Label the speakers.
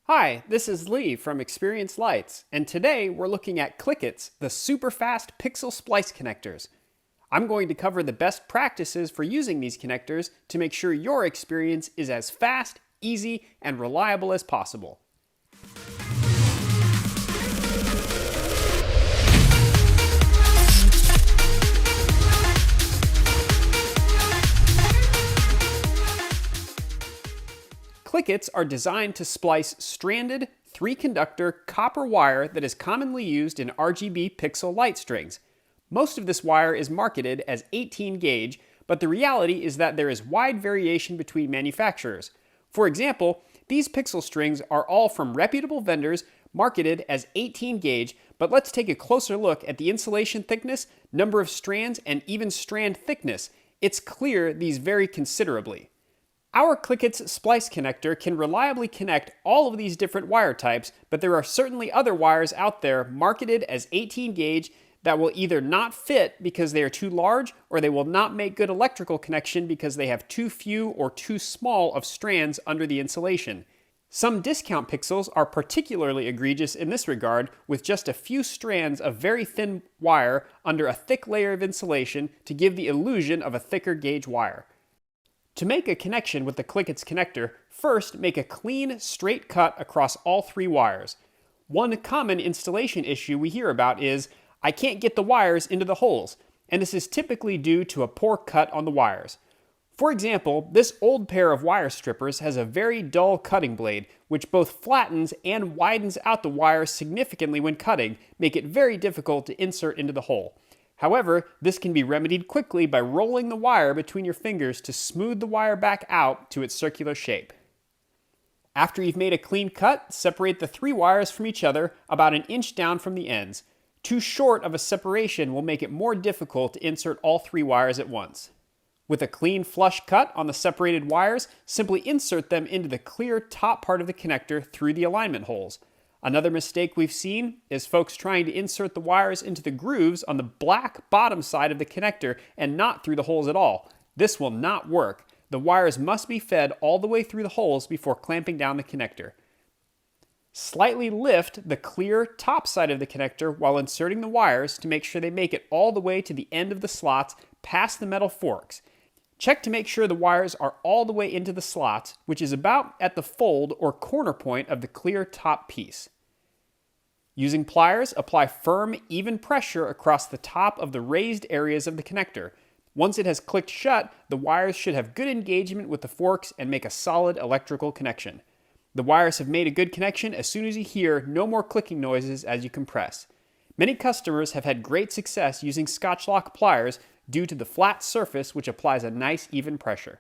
Speaker 1: Hi, this is Lee from Experience Lights, and today we're looking at CLICKITS, the super fast pixel splice connectors. I'm going to cover the best practices for using these connectors to make sure your experience is as fast, easy, and reliable as possible. CLICKITS are designed to splice stranded, 3-conductor copper wire that is commonly used in RGB pixel light strings. Most of this wire is marketed as 18 gauge, but the reality is that there is wide variation between manufacturers. For example, these pixel strings are all from reputable vendors marketed as 18 gauge, but let's take a closer look at the insulation thickness, number of strands, and even strand thickness. It's clear these vary considerably. Our CLICKITS splice connector can reliably connect all of these different wire types, but there are certainly other wires out there marketed as 18 gauge that will either not fit because they are too large, or they will not make good electrical connection because they have too few or too small of strands under the insulation. Some discount pixels are particularly egregious in this regard, with just a few strands of very thin wire under a thick layer of insulation to give the illusion of a thicker gauge wire. To make a connection with the CLICKITS connector, first make a clean, straight cut across all 3 wires. One common installation issue we hear about is, I can't get the wires into the holes, and this is typically due to a poor cut on the wires. For example, this old pair of wire strippers has a very dull cutting blade, which both flattens and widens out the wires significantly when cutting, make it very difficult to insert into the hole. However, this can be remedied quickly by rolling the wire between your fingers to smooth the wire back out to its circular shape. After you've made a clean cut, separate the 3 wires from each other about an inch down from the ends. Too short of a separation will make it more difficult to insert all 3 wires at once. With a clean flush cut on the separated wires, simply insert them into the clear top part of the connector through the alignment holes. Another mistake we've seen is folks trying to insert the wires into the grooves on the black bottom side of the connector and not through the holes at all. This will not work. The wires must be fed all the way through the holes before clamping down the connector. Slightly lift the clear top side of the connector while inserting the wires to make sure they make it all the way to the end of the slots past the metal forks. Check to make sure the wires are all the way into the slots, which is about at the fold or corner point of the clear top piece. Using pliers, apply firm, even pressure across the top of the raised areas of the connector. Once it has clicked shut, the wires should have good engagement with the forks and make a solid electrical connection. The wires have made a good connection as soon as you hear no more clicking noises as you compress. Many customers have had great success using Scotch lock pliers due to the flat surface which applies a nice even pressure.